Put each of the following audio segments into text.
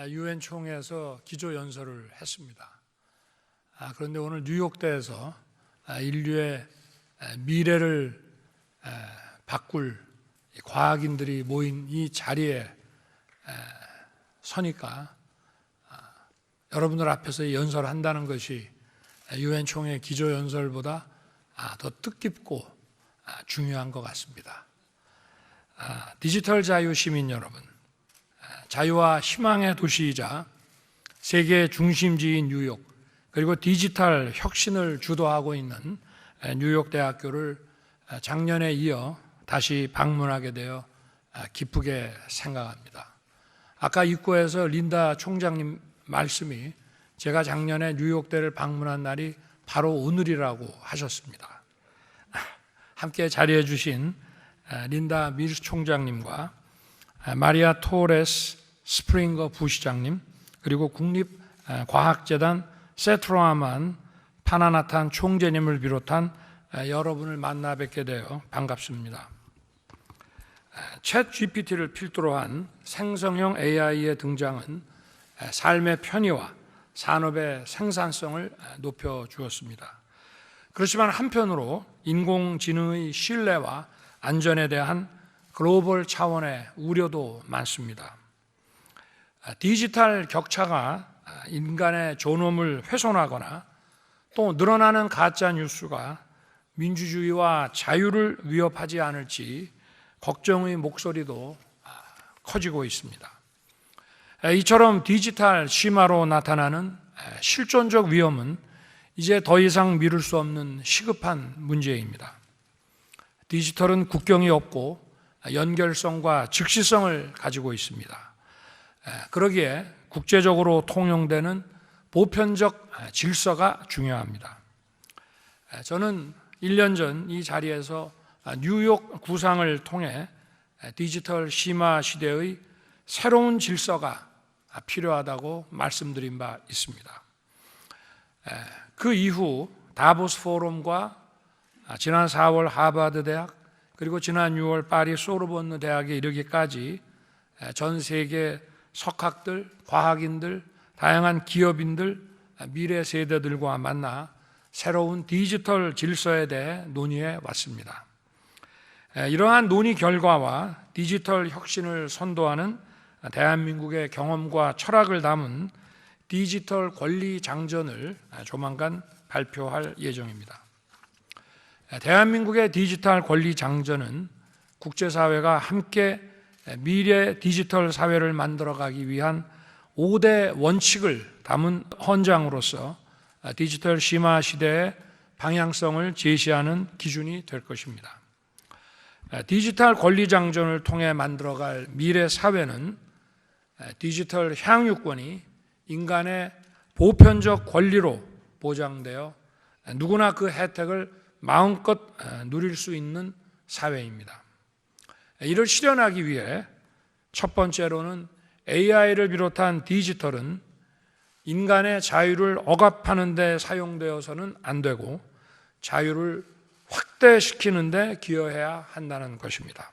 유엔 총회에서 기조연설을 했습니다. 그런데 오늘 뉴욕대에서 인류의 미래를 바꿀 과학인들이 모인 이 자리에 서니까 여러분들 앞에서 연설한다는 것이 유엔 총회 기조연설보다 더 뜻깊고 중요한 것 같습니다. 디지털 자유 시민 여러분, 자유와 희망의 도시이자 세계 중심지인 뉴욕, 그리고 디지털 혁신을 주도하고 있는 뉴욕대학교를 작년에 이어 다시 방문하게 되어 기쁘게 생각합니다. 아까 입구에서 린다 총장님 말씀이 제가 작년에 뉴욕대를 방문한 날이 바로 오늘이라고 하셨습니다. 함께 자리해 주신 린다 밀스 총장님과 마리아 토레스 스프링거 부시장님, 그리고 국립과학재단 세트로아만 파나나탄 총재님을 비롯한 여러분을 만나 뵙게 되어 반갑습니다. 챗 GPT를 필두로 한 생성형 AI의 등장은 삶의 편의와 산업의 생산성을 높여주었습니다. 그렇지만 한편으로 인공지능의 신뢰와 안전에 대한 글로벌 차원의 우려도 많습니다. 디지털 격차가 인간의 존엄을 훼손하거나 또 늘어나는 가짜 뉴스가 민주주의와 자유를 위협하지 않을지 걱정의 목소리도 커지고 있습니다. 이처럼 디지털 심화로 나타나는 실존적 위험은 이제 더 이상 미룰 수 없는 시급한 문제입니다. 디지털은 국경이 없고 연결성과 즉시성을 가지고 있습니다. 그러기에 국제적으로 통용되는 보편적 질서가 중요합니다. 저는 1년 전 이 자리에서 뉴욕 구상을 통해 디지털 심화 시대의 새로운 질서가 필요하다고 말씀드린 바 있습니다. 그 이후 다보스 포럼과 지난 4월 하버드 대학, 그리고 지난 6월 파리 소르본느 대학에 이르기까지 전 세계 석학들, 과학인들, 다양한 기업인들, 미래 세대들과 만나 새로운 디지털 질서에 대해 논의해 왔습니다. 이러한 논의 결과와 디지털 혁신을 선도하는 대한민국의 경험과 철학을 담은 디지털 권리 장전을 조만간 발표할 예정입니다. 대한민국의 디지털 권리 장전은 국제사회가 함께 미래 디지털 사회를 만들어가기 위한 5대 원칙을 담은 헌장으로서 디지털 심화 시대의 방향성을 제시하는 기준이 될 것입니다. 디지털 권리 장전을 통해 만들어갈 미래 사회는 디지털 향유권이 인간의 보편적 권리로 보장되어 누구나 그 혜택을 마음껏 누릴 수 있는 사회입니다. 이를 실현하기 위해 첫 번째로는 AI를 비롯한 디지털은 인간의 자유를 억압하는 데 사용되어서는 안 되고 자유를 확대시키는 데 기여해야 한다는 것입니다.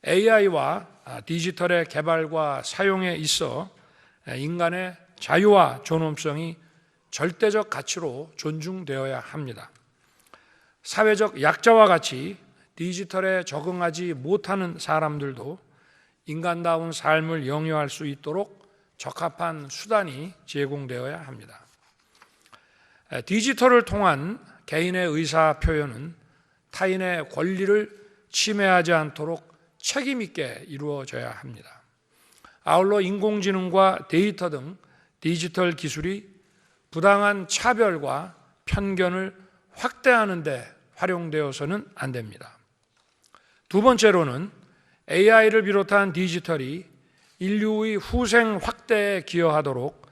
AI와 디지털의 개발과 사용에 있어 인간의 자유와 존엄성이 절대적 가치로 존중되어야 합니다. 사회적 약자와 같이 디지털에 적응하지 못하는 사람들도 인간다운 삶을 영위할 수 있도록 적합한 수단이 제공되어야 합니다. 디지털을 통한 개인의 의사 표현은 타인의 권리를 침해하지 않도록 책임 있게 이루어져야 합니다. 아울러 인공지능과 데이터 등 디지털 기술이 부당한 차별과 편견을 확대하는 데 활용되어서는 안 됩니다. 두 번째로는 AI를 비롯한 디지털이 인류의 후생 확대에 기여하도록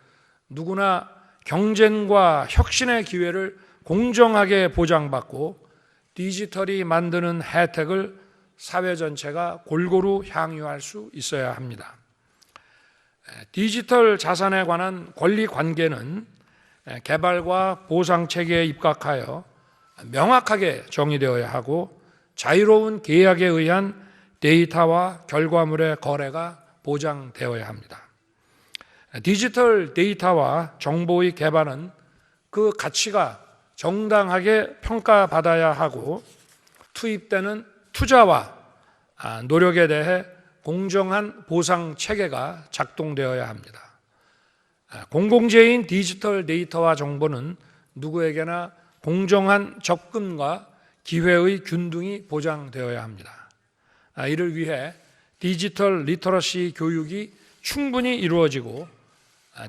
누구나 경쟁과 혁신의 기회를 공정하게 보장받고 디지털이 만드는 혜택을 사회 전체가 골고루 향유할 수 있어야 합니다. 디지털 자산에 관한 권리 관계는 개발과 보상 체계에 입각하여 명확하게 정의되어야 하고 자유로운 계약에 의한 데이터와 결과물의 거래가 보장되어야 합니다. 디지털 데이터와 정보의 개발은 그 가치가 정당하게 평가받아야 하고 투입되는 투자와 노력에 대해 공정한 보상 체계가 작동되어야 합니다. 공공재인 디지털 데이터와 정보는 누구에게나 공정한 접근과 기회의 균등이 보장되어야 합니다. 이를 위해 디지털 리터러시 교육이 충분히 이루어지고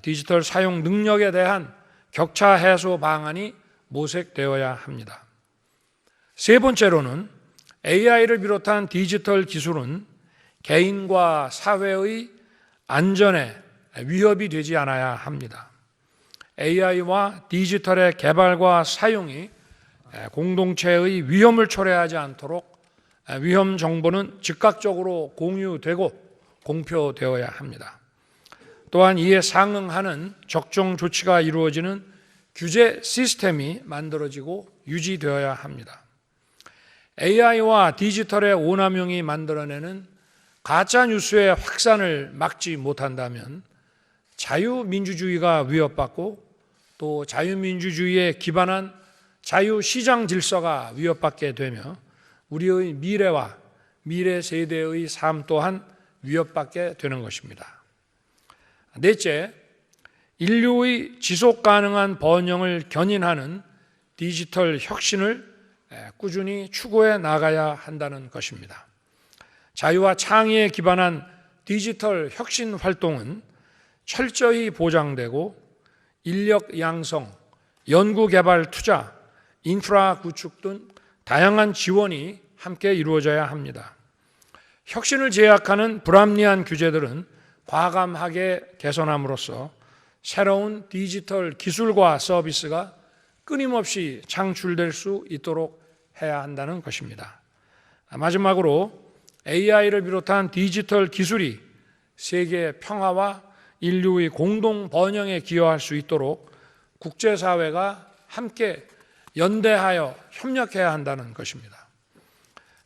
디지털 사용 능력에 대한 격차 해소 방안이 모색되어야 합니다. 세 번째로는 AI를 비롯한 디지털 기술은 개인과 사회의 안전에 위협이 되지 않아야 합니다. AI와 디지털의 개발과 사용이 공동체의 위험을 초래하지 않도록 위험 정보는 즉각적으로 공유되고 공표되어야 합니다. 또한 이에 상응하는 적정 조치가 이루어지는 규제 시스템이 만들어지고 유지되어야 합니다. AI와 디지털의 오남용이 만들어내는 가짜 뉴스의 확산을 막지 못한다면 자유민주주의가 위협받고 또 자유민주주의에 기반한 자유시장 질서가 위협받게 되며 우리의 미래와 미래 세대의 삶 또한 위협받게 되는 것입니다. 넷째, 인류의 지속 가능한 번영을 견인하는 디지털 혁신을 꾸준히 추구해 나가야 한다는 것입니다. 자유와 창의에 기반한 디지털 혁신 활동은 철저히 보장되고 인력 양성, 연구개발 투자, 인프라 구축 등 다양한 지원이 함께 이루어져야 합니다. 혁신을 제약하는 불합리한 규제들은 과감하게 개선함으로써 새로운 디지털 기술과 서비스가 끊임없이 창출될 수 있도록 해야 한다는 것입니다. 마지막으로 AI를 비롯한 디지털 기술이 세계 평화와 인류의 공동 번영에 기여할 수 있도록 국제사회가 함께 연대하여 협력해야 한다는 것입니다.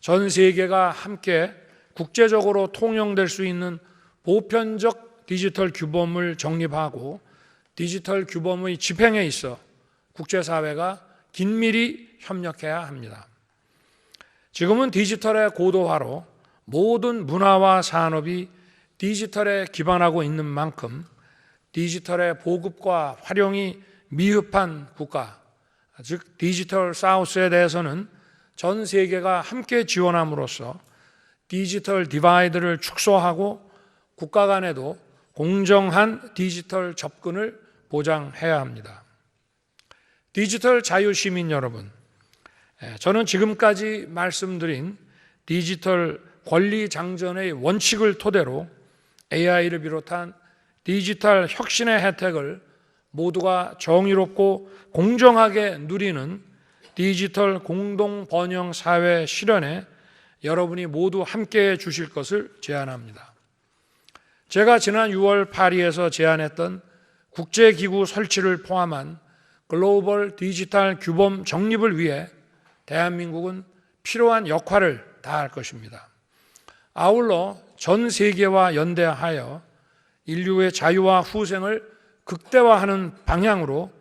전 세계가 함께 국제적으로 통용될 수 있는 보편적 디지털 규범을 정립하고 디지털 규범의 집행에 있어 국제사회가 긴밀히 협력해야 합니다. 지금은 디지털의 고도화로 모든 문화와 산업이 디지털에 기반하고 있는 만큼 디지털의 보급과 활용이 미흡한 국가, 즉 디지털 사우스에 대해서는 전 세계가 함께 지원함으로써 디지털 디바이드를 축소하고 국가 간에도 공정한 디지털 접근을 보장해야 합니다. 디지털 자유시민 여러분, 저는 지금까지 말씀드린 디지털 권리장전의 원칙을 토대로 AI를 비롯한 디지털 혁신의 혜택을 모두가 정의롭고 공정하게 누리는 디지털 공동 번영 사회 실현에 여러분이 모두 함께해 주실 것을 제안합니다. 제가 지난 6월 파리에서 제안했던 국제기구 설치를 포함한 글로벌 디지털 규범 정립을 위해 대한민국은 필요한 역할을 다할 것입니다. 아울러 전 세계와 연대하여 인류의 자유와 후생을 극대화하는 방향으로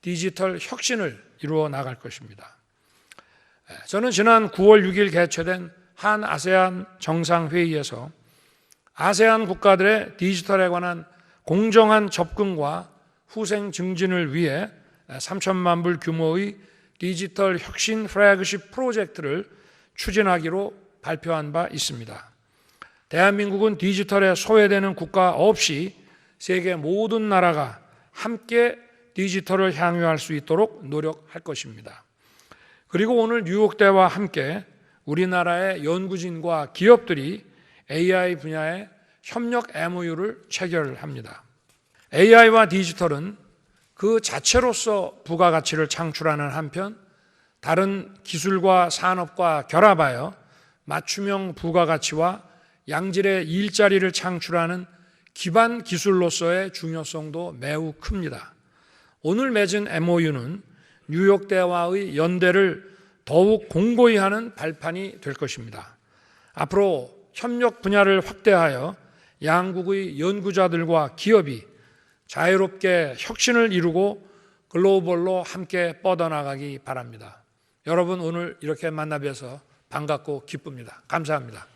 디지털 혁신을 이루어 나갈 것입니다. 저는 지난 9월 6일 개최된 한 아세안 정상회의에서 아세안 국가들의 디지털에 관한 공정한 접근과 후생 증진을 위해 3천만 불 규모의 디지털 혁신 플래그십 프로젝트를 추진하기로 발표한 바 있습니다. 대한민국은 디지털에 소외되는 국가 없이 세계 모든 나라가 함께 디지털을 향유할 수 있도록 노력할 것입니다. 그리고 오늘 뉴욕대와 함께 우리나라의 연구진과 기업들이 AI 분야의 협력 MOU를 체결합니다. AI와 디지털은 그 자체로서 부가가치를 창출하는 한편 다른 기술과 산업과 결합하여 맞춤형 부가가치와 양질의 일자리를 창출하는 기반 기술로서의 중요성도 매우 큽니다. 오늘 맺은 MOU는 뉴욕대와의 연대를 더욱 공고히 하는 발판이 될 것입니다. 앞으로 협력 분야를 확대하여 양국의 연구자들과 기업이 자유롭게 혁신을 이루고 글로벌로 함께 뻗어나가기 바랍니다. 여러분 오늘 이렇게 만나 뵈서 반갑고 기쁩니다. 감사합니다.